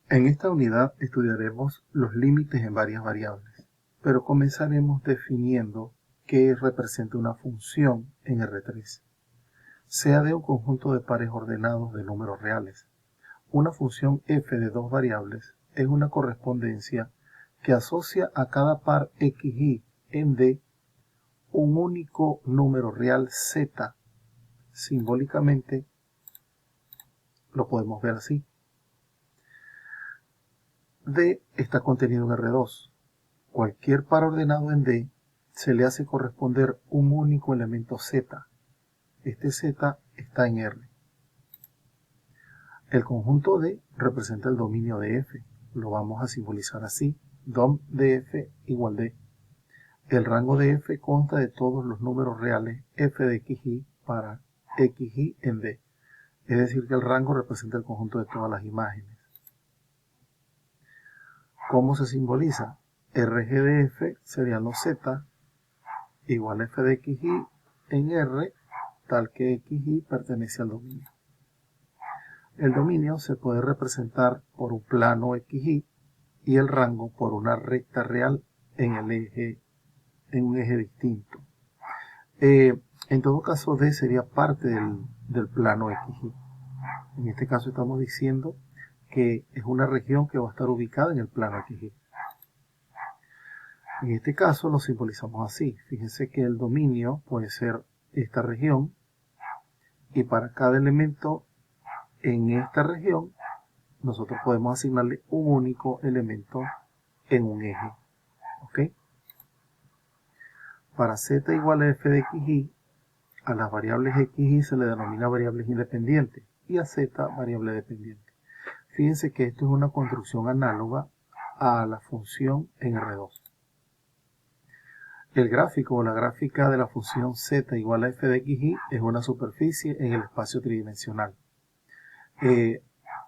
En esta unidad estudiaremos los límites en varias variables, pero comenzaremos definiendo qué representa una función en R3, sea de un conjunto de pares ordenados de números reales. Una función f de dos variables es una correspondencia que asocia a cada par xy en D un único número real z. Simbólicamente lo podemos ver así. D está contenido en R2. Cualquier par ordenado en D se le hace corresponder un único elemento z. Este z está en R. El conjunto D representa el dominio de F. Lo vamos a simbolizar así. Dom de F igual D. El rango de F consta de todos los números reales f de xy para xy en D. Es decir, que el rango representa el conjunto de todas las imágenes. ¿Cómo se simboliza? Rg de F serían los z igual a f de xy en R, tal que xy pertenece al dominio. El dominio se puede representar por un plano xy y el rango por una recta real en un eje distinto. En todo caso, D sería parte del plano xy. En este caso estamos diciendo que es una región que va a estar ubicada en el plano xy. En este caso lo simbolizamos así. Fíjense que el dominio puede ser esta región y para cada elemento en esta región nosotros podemos asignarle un único elemento en un eje. ¿Ok? Para z igual a f de xy, a las variables xy se le denomina variables independientes y a z variable dependiente. Fíjense que esto es una construcción análoga a la función en R2. El gráfico o la gráfica de la función z igual a f de xy es una superficie en el espacio tridimensional.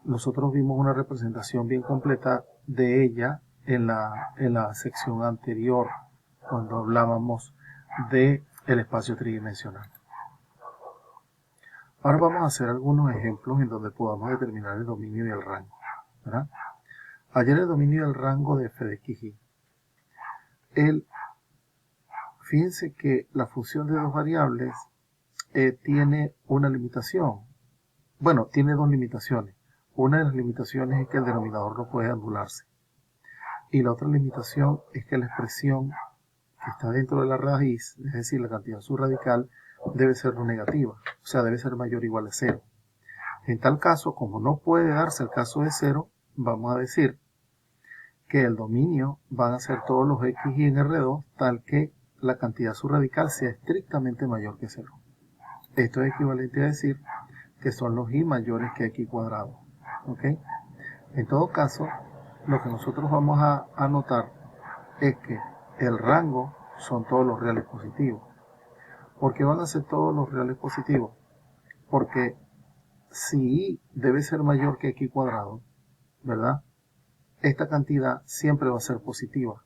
Nosotros vimos una representación bien completa de ella en la sección anterior, cuando hablábamos del espacio tridimensional. Ahora vamos a hacer algunos ejemplos en donde podamos determinar el dominio y el rango, ¿verdad? Hallar el dominio y el rango de f de xy. Fíjense que la función de dos variables tiene una limitación. Bueno, tiene dos limitaciones. Una de las limitaciones es que el denominador no puede anularse. Y la otra limitación es que la expresión que está dentro de la raíz, es decir, la cantidad subradical, debe ser no negativa. O sea, debe ser mayor o igual a 0. En tal caso, como no puede darse el caso de 0, vamos a decir que el dominio van a ser todos los xy en R2, tal que la cantidad subradical sea estrictamente mayor que 0. Esto es equivalente a decir que son los y mayores que x cuadrado. ¿Ok? En todo caso, lo que nosotros vamos a anotar es que el rango son todos los reales positivos. ¿Por qué van a ser todos los reales positivos? Porque si y debe ser mayor que x cuadrado, ¿verdad? Esta cantidad siempre va a ser positiva.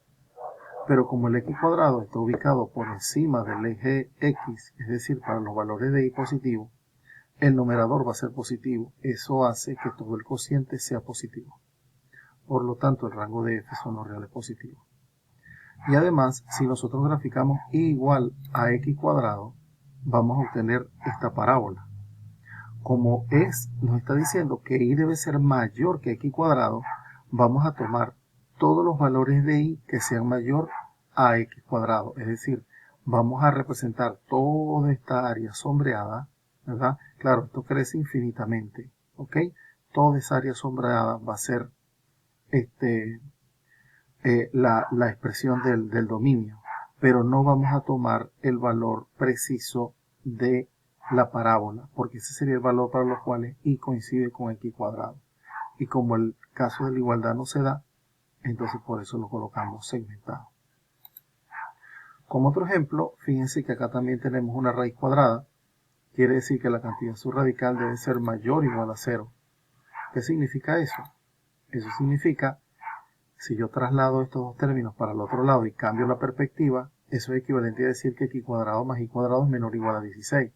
Pero como el x cuadrado está ubicado por encima del eje x, es decir, para los valores de y positivo, el numerador va a ser positivo. Eso hace que todo el cociente sea positivo. Por lo tanto, el rango de f son los reales positivos. Y además, si nosotros graficamos y igual a x cuadrado, vamos a obtener esta parábola. Como nos está diciendo que y debe ser mayor que x cuadrado, vamos a tomar todos los valores de y que sean mayor a x cuadrado. Es decir, vamos a representar toda esta área sombreada, ¿verdad? Claro, esto crece infinitamente, ¿ok? Toda esa área sombreada va a ser la expresión del dominio, pero no vamos a tomar el valor preciso de la parábola, porque ese sería el valor para los cuales y coincide con x cuadrado. Y como el caso de la igualdad no se da, entonces por eso lo colocamos segmentado. Como otro ejemplo, fíjense que acá también tenemos una raíz cuadrada. Quiere decir que la cantidad subradical debe ser mayor o igual a 0. ¿Qué significa eso? Eso significa, si yo traslado estos dos términos para el otro lado y cambio la perspectiva, eso es equivalente a decir que x cuadrado más y cuadrado es menor o igual a 16.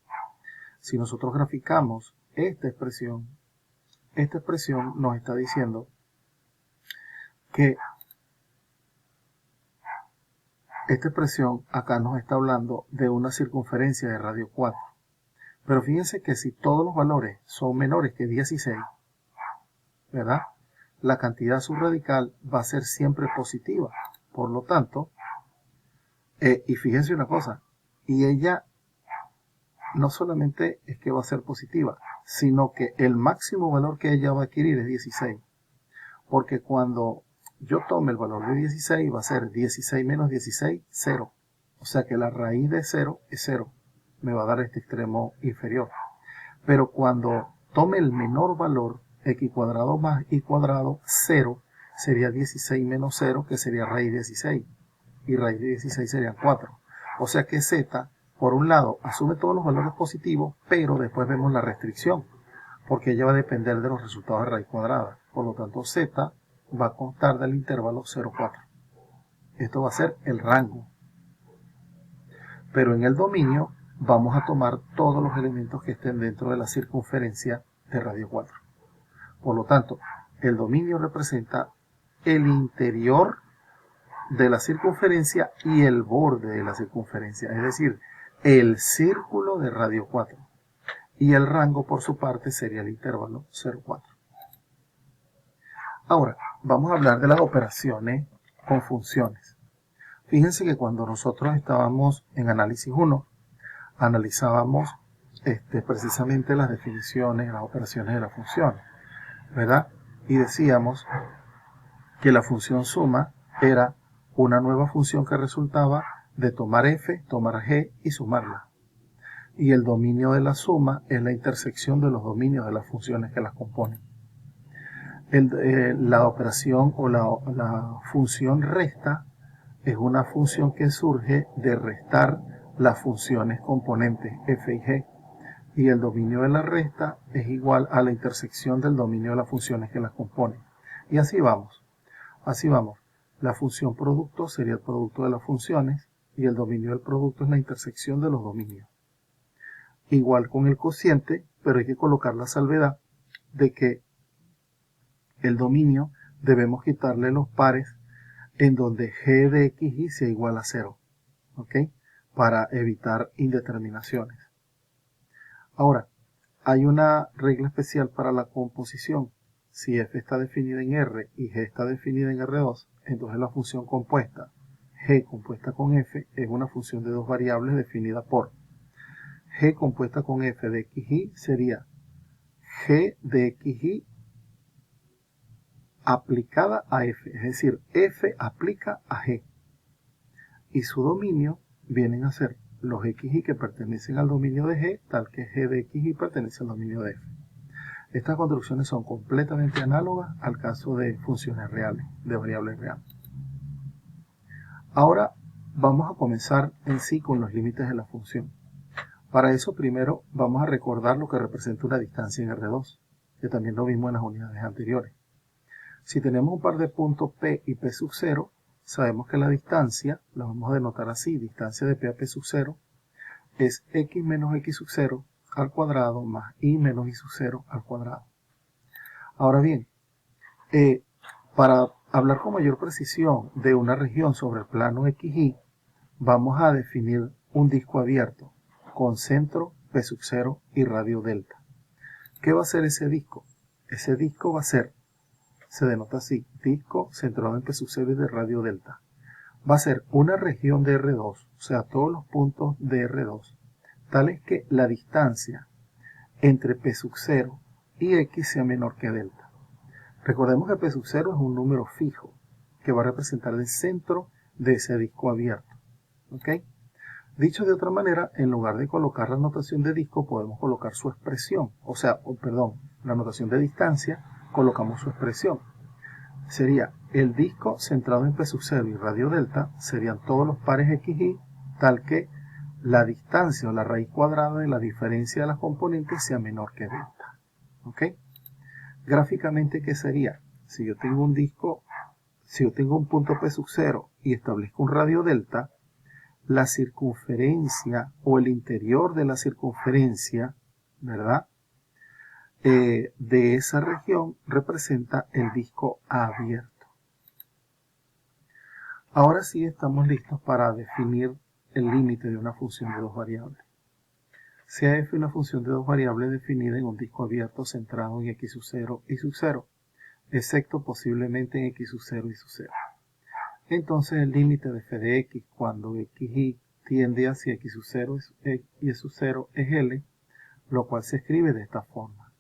Si nosotros graficamos esta expresión nos está diciendo que esta expresión acá nos está hablando de una circunferencia de radio 4. Pero fíjense que si todos los valores son menores que 16, ¿verdad? La cantidad subradical va a ser siempre positiva. Por lo tanto, y fíjense una cosa, y ella no solamente es que va a ser positiva, sino que el máximo valor que ella va a adquirir es 16. Porque cuando yo tome el valor de 16 va a ser 16 menos 16, 0. O sea que la raíz de 0 es 0. Me va a dar este extremo inferior. Pero cuando tome el menor valor, x cuadrado más y cuadrado, 0, sería 16 menos 0, que sería raíz de 16. Y raíz de 16 sería 4. O sea que z, por un lado, asume todos los valores positivos, pero después vemos la restricción, porque ella va a depender de los resultados de raíz cuadrada. Por lo tanto, z va a constar del intervalo 0, 4. Esto va a ser el rango. Pero en el dominio vamos a tomar todos los elementos que estén dentro de la circunferencia de radio 4. Por lo tanto, el dominio representa el interior de la circunferencia y el borde de la circunferencia, es decir, el círculo de radio 4. Y el rango, por su parte, sería el intervalo 0, 4. Ahora, vamos a hablar de las operaciones con funciones. Fíjense que cuando nosotros estábamos en análisis 1, analizábamos precisamente las definiciones, las operaciones de las funciones, ¿verdad? Y decíamos que la función suma era una nueva función que resultaba de tomar f, tomar g y sumarla. Y el dominio de la suma es la intersección de los dominios de las funciones que las componen. La operación o la función resta es una función que surge de restar las funciones componentes f y g. Y el dominio de la resta es igual a la intersección del dominio de las funciones que las componen. Y así vamos. Así vamos. La función producto sería el producto de las funciones y el dominio del producto es la intersección de los dominios. Igual con el cociente, pero hay que colocar la salvedad de que el dominio debemos quitarle los pares en donde g de x y sea igual a 0, ¿ok? Para evitar indeterminaciones. Ahora, hay una regla especial para la composición. Si f está definida en R y g está definida en R2, entonces la función compuesta, g compuesta con f, es una función de dos variables definida por g compuesta con f de xy sería g de xy aplicada a f, es decir, f aplica a g. Y su dominio vienen a ser los xy que pertenecen al dominio de g, tal que g de xy pertenece al dominio de f. Estas construcciones son completamente análogas al caso de funciones reales, de variables reales. Ahora vamos a comenzar en sí con los límites de la función. Para eso primero vamos a recordar lo que representa una distancia en R2, que también lo vimos en las unidades anteriores. Si tenemos un par de puntos P y P sub 0, sabemos que la distancia, la vamos a denotar así, distancia de P a P sub 0, es x menos x sub 0 al cuadrado más y menos y sub 0 al cuadrado. Ahora bien, para hablar con mayor precisión de una región sobre el plano XY, vamos a definir un disco abierto con centro P sub 0 y radio delta. ¿Qué va a ser ese disco? Ese disco va a ser, se denota así, disco centrado en P sub 0 y de radio delta. Va a ser una región de R2, o sea, todos los puntos de R2, tales que la distancia entre P sub 0 y X sea menor que delta. Recordemos que P sub 0 es un número fijo que va a representar el centro de ese disco abierto. ¿Ok? Dicho de otra manera, en lugar de colocar la notación de disco, podemos colocar su expresión. O sea, la notación de distancia, colocamos su expresión. Sería el disco centrado en P sub 0 y radio delta, serían todos los pares XY, tal que la distancia o la raíz cuadrada de la diferencia de las componentes sea menor que delta. ¿Ok? Gráficamente, ¿qué sería? Si yo tengo un disco, si yo tengo un punto P sub 0 y establezco un radio delta, la circunferencia o el interior de la circunferencia, ¿verdad? De esa región representa el disco abierto. Ahora sí estamos listos para definir el límite de una función de dos variables. Sea f una función de dos variables definida en un disco abierto centrado en x sub 0 y sub 0, excepto posiblemente en x sub 0 y sub 0. Entonces el límite de f de x cuando xy tiende hacia x sub 0 y sub 0 es L, lo cual se escribe de esta forma.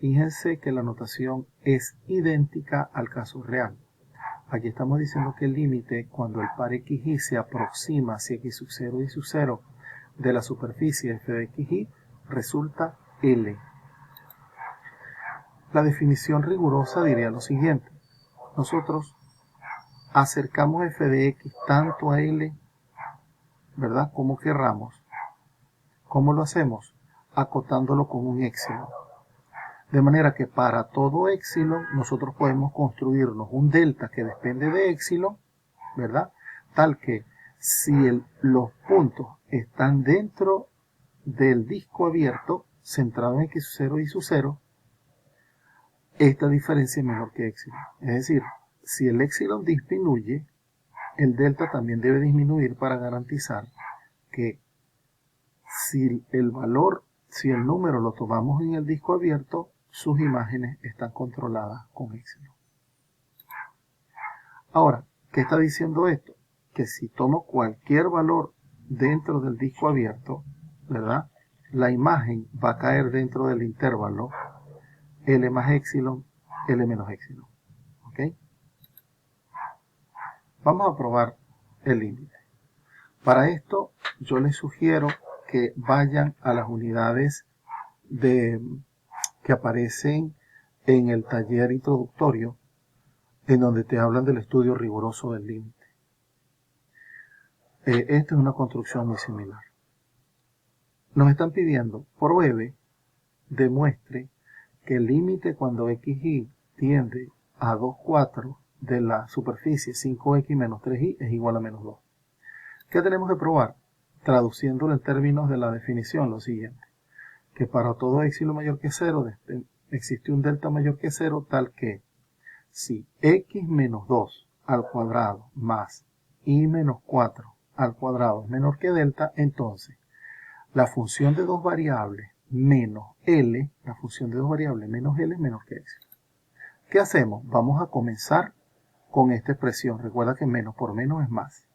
Fíjense que la notación es idéntica al caso real. Aquí estamos diciendo que el límite cuando el par xy se aproxima hacia x sub 0 y sub 0 de la superficie f de xy resulta L. La definición rigurosa diría lo siguiente. Nosotros acercamos f de x tanto a L, ¿verdad?, como querramos. ¿Cómo lo hacemos? Acotándolo con un épsilon. De manera que para todo épsilon nosotros podemos construirnos un delta que depende de épsilon, ¿verdad? Tal que si los puntos están dentro del disco abierto centrado en x sub 0 y sub 0, esta diferencia es menor que épsilon. Es decir, si el épsilon disminuye, el delta también debe disminuir para garantizar que si el número lo tomamos en el disco abierto, sus imágenes están controladas con épsilon. Ahora, ¿qué está diciendo esto? Que si tomo cualquier valor dentro del disco abierto, ¿verdad?, la imagen va a caer dentro del intervalo L más épsilon, L menos épsilon. ¿Ok? Vamos a probar el límite. Para esto, yo les sugiero que vayan a las unidades que aparecen en el taller introductorio, en donde te hablan del estudio riguroso del límite. Esta es una construcción muy similar. Nos están pidiendo, pruebe, demuestre que el límite cuando xy tiende a 2,4 de la superficie 5x menos 3y es igual a menos 2. ¿Qué tenemos que probar? Traduciéndolo en términos de la definición, lo siguiente. Que para todo épsilon mayor que 0 existe un delta mayor que 0 tal que si x menos 2 al cuadrado más y menos 4 al cuadrado es menor que delta, entonces la función de dos variables menos L, la función de dos variables menos L es menor que épsilon. ¿Qué hacemos? Vamos a comenzar con esta expresión. Recuerda que menos por menos es más.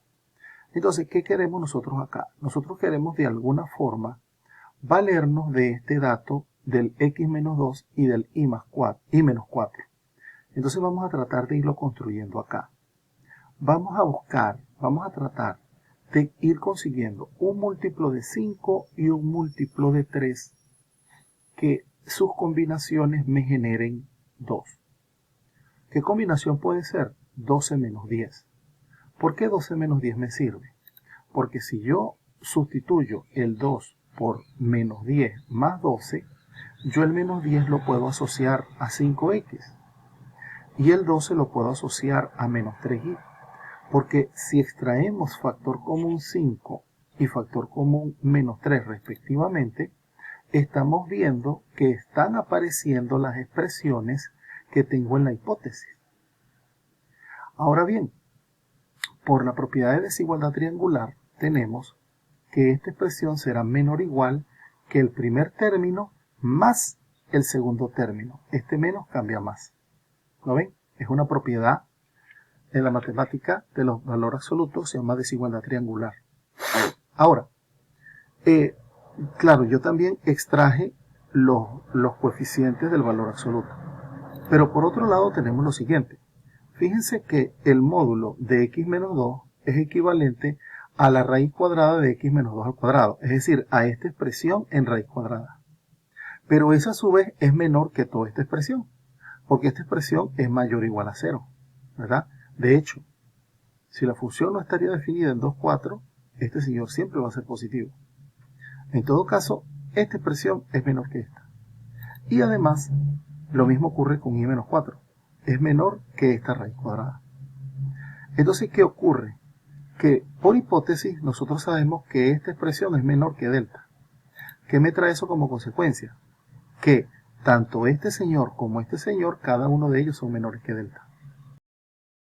Entonces, ¿qué queremos nosotros acá? Nosotros queremos de alguna forma valernos de este dato del x menos 2 y del y menos 4. Entonces vamos a tratar de irlo construyendo acá. Vamos a tratar de ir consiguiendo un múltiplo de 5 y un múltiplo de 3 que sus combinaciones me generen 2. ¿Qué combinación puede ser? 12 menos 10. ¿Por qué 12 menos 10 me sirve? Porque si yo sustituyo el 2 por menos 10 más 12, yo el menos 10 lo puedo asociar a 5x y el 12 lo puedo asociar a menos 3y. Porque si extraemos factor común 5 y factor común menos 3 respectivamente, estamos viendo que están apareciendo las expresiones que tengo en la hipótesis. Ahora bien, por la propiedad de desigualdad triangular, tenemos que esta expresión será menor o igual que el primer término más el segundo término. Este menos cambia más. ¿Lo ven? Es una propiedad en la matemática de los valores absolutos, se llama desigualdad triangular. Ahora, claro, yo también extraje los coeficientes del valor absoluto. Pero por otro lado tenemos lo siguiente. Fíjense que el módulo de x menos 2 es equivalente a la raíz cuadrada de x menos 2 al cuadrado. Es decir, a esta expresión en raíz cuadrada. Pero esa a su vez es menor que toda esta expresión. Porque esta expresión es mayor o igual a 0. ¿Verdad? De hecho, si la función no estaría definida en 2,4, este señor siempre va a ser positivo. En todo caso, esta expresión es menor que esta. Y además, lo mismo ocurre con y menos 4. Es menor que esta raíz cuadrada. Entonces, ¿qué ocurre? Que por hipótesis nosotros sabemos que esta expresión es menor que delta. ¿Qué me trae eso como consecuencia? Que tanto este señor como este señor, cada uno de ellos son menores que delta.